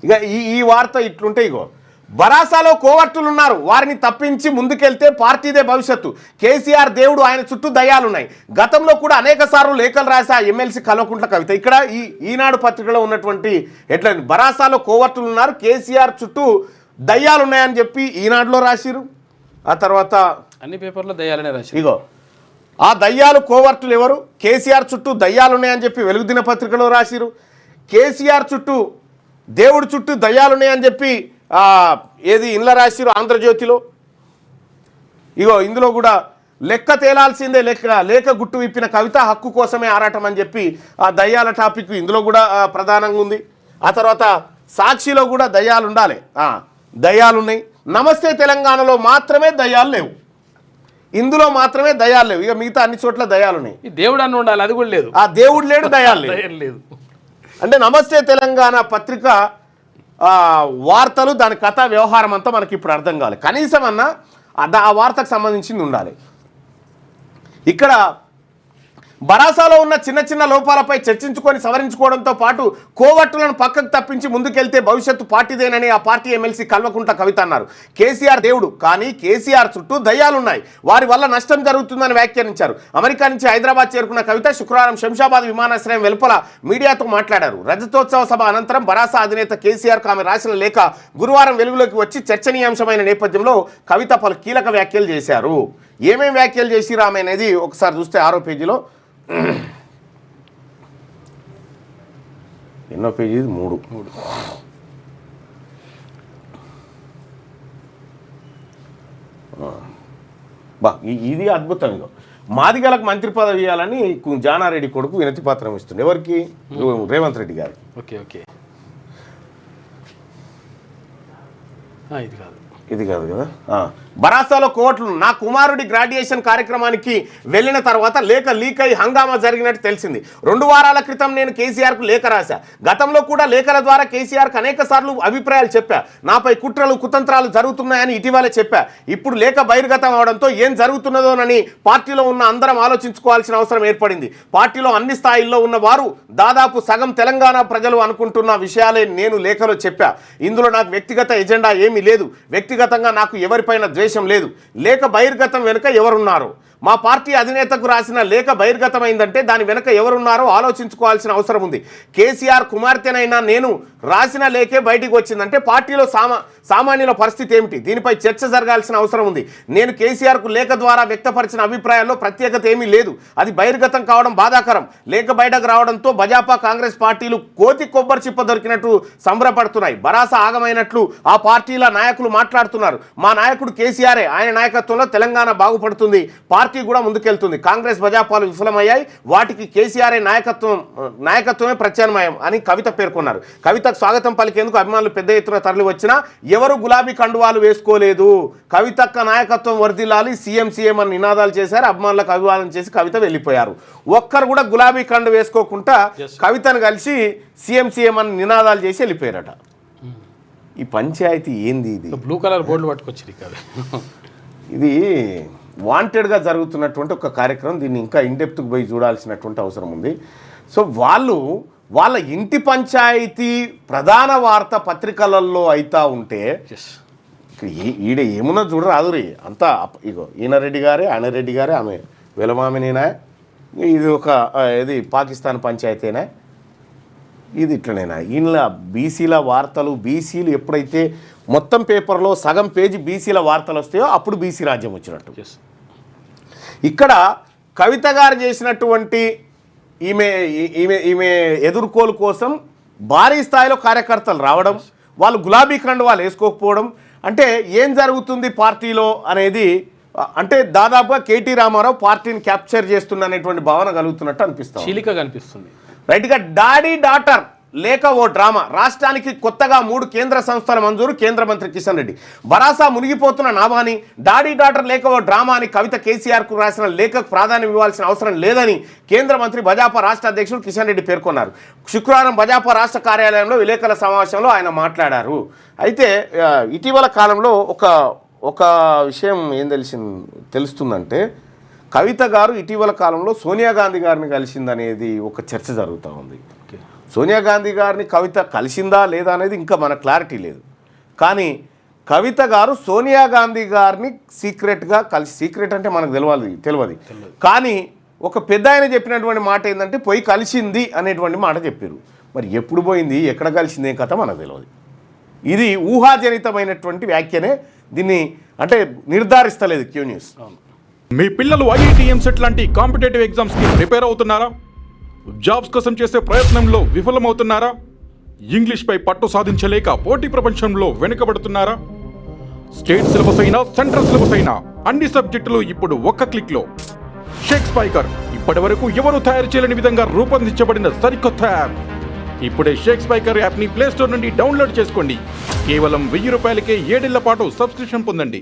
ఇక ఈ వార్త ఇట్లుంటే ఇగో బరాసాలో కోవర్టులు ఉన్నారు, వారిని తప్పించి ముందుకెళ్తే పార్టీదే భవిష్యత్తు. కేసీఆర్ దేవుడు, ఆయన చుట్టూ దయ్యాలున్నాయి. గతంలో కూడా అనేక సార్లు లేఖలు రాసా ఎమ్మెల్సీ కల్వకుంట్ల కవిత. ఇక్కడ ఈనాడు పత్రికలో ఉన్నటువంటి హెడ్లైన్ బరాసాలో కోవర్టులు ఉన్నారు, కేసీఆర్ చుట్టూ దయ్యాలున్నాయని చెప్పి ఈనాడులో రాసిరు. ఆ తర్వాత అన్ని పేపర్లో దయ్యాలనే రాసిరు. ఇగో ఆ దయ్యాలు కోవర్టులు ఎవరు, కేసీఆర్ చుట్టూ దయ్యాలున్నాయని చెప్పి వెలుగు దిన పత్రికలో రాసిరు. కేసీఆర్ చుట్టూ దేవుడి చుట్టూ దయ్యాలున్నాయని చెప్పి ఏది ఇండ్ల రాసిరు ఆంధ్రజ్యోతిలో. ఇగో ఇందులో కూడా లెక్క తేలాల్సిందే, లేక గుట్టు విప్పిన కవిత హక్కు కోసమే ఆరాటం అని చెప్పి ఆ దయ్యాల టాపిక్ ఇందులో కూడా ప్రధానంగా ఉంది. ఆ తర్వాత సాక్షిలో కూడా దయ్యాలు ఉండాలి, దయ్యాలున్నాయి. నమస్తే తెలంగాణలో మాత్రమే దయ్యాలు లేవు, ఇందులో మాత్రమే దయ్యాలు లేవు. ఇక మిగతా అన్ని చోట్ల దయ్యాలు ఉన్నాయి. దేవుడు అని ఉండాలి, అది కూడా లేదు. ఆ దేవుడు లేడు, దయ్యాలు లేదు. అంటే నమస్తే తెలంగాణ పత్రిక వార్తలు, దాని కథ వ్యవహారం అంతా మనకి ఇప్పుడు అర్థం కావాలి. కనీసం అన్నా ఆ వార్తకు సంబంధించింది ఉండాలి. ఇక్కడ బరాసాలో ఉన్న చిన్న చిన్న లోపాలపై చర్చించుకొని సవరించుకోవడంతో పాటు కోవట్టులను పక్కకు తప్పించి ముందుకెళ్తే భవిష్యత్తు పార్టీదేనని ఆ పార్టీ ఎమ్మెల్సీ కల్వకుంట్ల కవిత అన్నారు. కేసీఆర్ దేవుడు, కానీ కేసీఆర్ చుట్టూ దయ్యాలున్నాయి, వారి వల్ల నష్టం జరుగుతుందని వ్యాఖ్యానించారు. అమెరికా నుంచి హైదరాబాద్ చేరుకున్న కవిత శుక్రవారం శంషాబాద్ విమానాశ్రయం వెలుపల మీడియాతో మాట్లాడారు. రజతోత్సవ సభ అనంతరం బరాసా అధినేత కేసీఆర్కు ఆమె రాసిన లేఖ గురువారం వెలుగులోకి వచ్చి చర్చనీయాంశమైన నేపథ్యంలో కవిత పలు కీలక వ్యాఖ్యలు చేశారు. ఏమేమి వ్యాఖ్యలు చేసిరా ఆమె అనేది ఒకసారి చూస్తే 6వ పేజీలో, ఎన్నో పేజీ, 3 బా ఇది అద్భుతం. ఇదో మాదిగలకు మంత్రి పదవి ఇవ్వాలని జానారెడ్డి కొడుకు వినతి పత్రం ఇస్తుంది. ఎవరికి? రేవంత్ రెడ్డి గారికి. ఓకే ఓకే, ఇది కాదు కదా. బరాసాలో కోట్లు, నా కుమారుడి గ్రాడ్యుయేషన్ కార్యక్రమానికి వెళ్ళిన తర్వాత లేఖ లీక్ అయి హంగామా జరిగినట్టు తెలిసింది. 2 వారాల క్రితం నేను కేసీఆర్కు లేఖ రాశా. గతంలో కూడా లేఖల ద్వారా కేసీఆర్కు అనేక సార్లు అభిప్రాయాలు చెప్పా. నాపై కుట్రలు కుతంత్రాలు జరుగుతున్నాయని ఇటీవలే చెప్పా. ఇప్పుడు లేఖ బహిర్గతం అవడంతో ఏం జరుగుతున్నదోనని పార్టీలో ఉన్న అందరం ఆలోచించుకోవాల్సిన అవసరం ఏర్పడింది. పార్టీలో అన్ని స్థాయిల్లో ఉన్న వారు, దాదాపు సగం తెలంగాణ ప్రజలు అనుకుంటున్న విషయాలే నేను లేఖలో చెప్పా. ఇందులో నాకు వ్యక్తిగత ఎజెండా ఏమీ లేదు, వ్యక్తిగతంగా నాకు ఎవరిపైన ద్వేషం లేదు. లేఖ బహిర్గతం వెనుక ఎవరున్నారు? మా పార్టీ అధినేతకు రాసిన లేఖ బహిర్గతమైందంటే దాని వెనుక ఎవరున్నారో ఆలోచించుకోవాల్సిన అవసరం ఉంది. కేసీఆర్ కుమార్తెనైనా నేను రాసిన లేఖే బయటికి వచ్చిందంటే పార్టీలో సామాన్యుల పరిస్థితి ఏమిటి? దీనిపై చర్చ జరగాల్సిన అవసరం ఉంది. నేను కేసీఆర్కు లేఖ ద్వారా వ్యక్తపరిచిన అభిప్రాయాల్లో ప్రత్యేకత ఏమీ లేదు, అది బహిర్గతం కావడం బాధాకరం. లేఖ బయటకు రావడంతో భాజపా కాంగ్రెస్ పార్టీలు కోతి కొబ్బరి చిప్ప దొరికినట్టు సంబరపడుతున్నాయి. బరాసా ఆగమైనట్లు ఆ పార్టీల నాయకులు మాట్లాడుతున్నారు. మా నాయకుడు కేసీఆరే, ఆయన నాయకత్వంలో తెలంగాణ బాగుపడుతుంది, పార్టీ కూడా ముందుకెళ్తుంది. కాంగ్రెస్ భాజపాలు విఫలమయ్యాయి, వాటికి కేసీఆర్ నాయకత్వమే ప్రత్యామ్నాయం అని కవిత పేర్కొన్నారు. కవితకు స్వాగతం పలికేందుకు అభిమానులు పెద్ద ఎత్తున తరలి వచ్చినా ఎవరు గులాబీ కండువాలు వేసుకోలేదు. కవితక్క నాయకత్వం వర్ధిల్లాలి, సీఎం అని నినాదాలు చేశారు. అభిమానులకు అభివాదం చేసి కవిత వెళ్ళిపోయారు. ఒక్కరు కూడా గులాబీ కండు వేసుకోకుండా కవితను కలిసి సీఎం అని నినాదాలు చేసి వెళ్ళిపోయారట. ఈ పంచాయతీ ఏంది? ఇది బ్లూ కలర్ బోర్డులు పట్టుకొచ్చి కాదు, ఇది వాంటెడ్గా జరుగుతున్నటువంటి ఒక కార్యక్రమం. దీన్ని ఇంకా ఇన్డెప్త్కి పోయి చూడాల్సినటువంటి అవసరం ఉంది. సో వాళ్ళ ఇంటి పంచాయతీ ప్రధాన వార్త పత్రికలలో అవుతా ఉంటే ఈడ ఏమున్నా చూడరాదురి అంతా. ఇగో ఈయన రెడ్డి గారే, ఆయన రెడ్డి గారే, ఆమె వెలమామినేనా, ఇది ఒక ఇది పాకిస్తాన్ పంచాయతీనా, ఇది ఇట్లనేనా? ఈయన బీసీల వార్తలు, బీసీలు ఎప్పుడైతే మొత్తం పేపర్లో సగం పేజీ బీసీల వార్తలు వస్తాయో అప్పుడు బీసీ రాజ్యం వచ్చినట్టు. ఇక్కడ కవిత గారు చేసినటువంటి ఈమె ఎదుర్కోలు కోసం భారీ స్థాయిలో కార్యకర్తలు రావడం, వాళ్ళు గులాబీ కండువాలు వేసుకోకపోవడం, అంటే ఏం జరుగుతుంది పార్టీలో అనేది, అంటే దాదాపుగా కేటీ రామారావు పార్టీని క్యాప్చర్ చేస్తున్న అనేటువంటి భావన కలుగుతున్నట్టు అనిపిస్తుంది, చీలికగా అనిపిస్తుంది. రైట్గా డాడీ డాటర్ లేక ఓ డ్రామా. రాష్ట్రానికి కొత్తగా 3 కేంద్ర సంస్థల మంజూరు, కేంద్ర మంత్రి కిషన్ రెడ్డి. బరాసా మునిగిపోతున్న నామాని, డాడీ డాటర్ లేక ఓ డ్రామా అని కవిత కేసీఆర్కు రాసిన లేఖకు ప్రాధాన్యం ఇవ్వాల్సిన అవసరం లేదని కేంద్ర మంత్రి భాజపా రాష్ట్ర అధ్యక్షుడు కిషన్ రెడ్డి పేర్కొన్నారు. శుక్రవారం భాజపా రాష్ట్ర కార్యాలయంలో విలేకరుల సమావేశంలో ఆయన మాట్లాడారు. అయితే ఇటీవల కాలంలో ఒక విషయం ఏం తెలుస్తుందంటే, కవిత గారు ఇటీవల కాలంలో సోనియా గాంధీ గారిని కలిసిందనేది ఒక చర్చ జరుగుతూ ఉంది. సోనియా గాంధీ గారిని కవిత కలిసిందా లేదా అనేది ఇంకా మన క్లారిటీ లేదు. కానీ కవిత గారు సోనియా గాంధీ గారిని సీక్రెట్గా సీక్రెట్ అంటే మనకు తెలియదు. కానీ ఒక పెద్ద ఆయన చెప్పినటువంటి మాట ఏంటంటే పోయి కలిసింది అనేటువంటి మాట చెప్పారు. మరి ఎప్పుడు పోయింది, ఎక్కడ కలిసింది కథ మనకు తెలియదు. ఇది ఊహాజనితమైనటువంటి వ్యాఖ్యనే, దీన్ని అంటే నిర్ధారిస్తలేదు క్యూ న్యూస్. మీ పిల్లలు ఐఐటి ఎంసెట్ లాంటి కాంపిటేటివ్ ఎగ్జామ్స్కి ప్రిపేర్ అవుతున్నారా? జాబ్స్ కోసం చేసే ప్రయత్నంలో విఫలమవుతున్నారా? ఇంగ్లీష్పై పట్టు సాధించలేక పోటీ ప్రపంచంలో వెనుకబడుతున్నారా? స్టేట్ సిలబస్ అయినా సెంట్రల్ సిలబస్ అయినా అన్ని సబ్జెక్టులు ఇప్పుడు ఒక్క క్లిక్లో. షేక్ స్పైకర్ ఇప్పటి వరకు ఎవరు తయారు చేయలేని విధంగా రూపొందించబడిన సరికొత్త యాప్. ఇప్పుడే షేక్ స్పైకర్ యాప్ని ప్లేస్టోర్ నుండి డౌన్లోడ్ చేసుకోండి. కేవలం 1000 రూపాయలకే 7 ఏళ్ల పాటు సబ్స్క్రిప్షన్ పొందండి.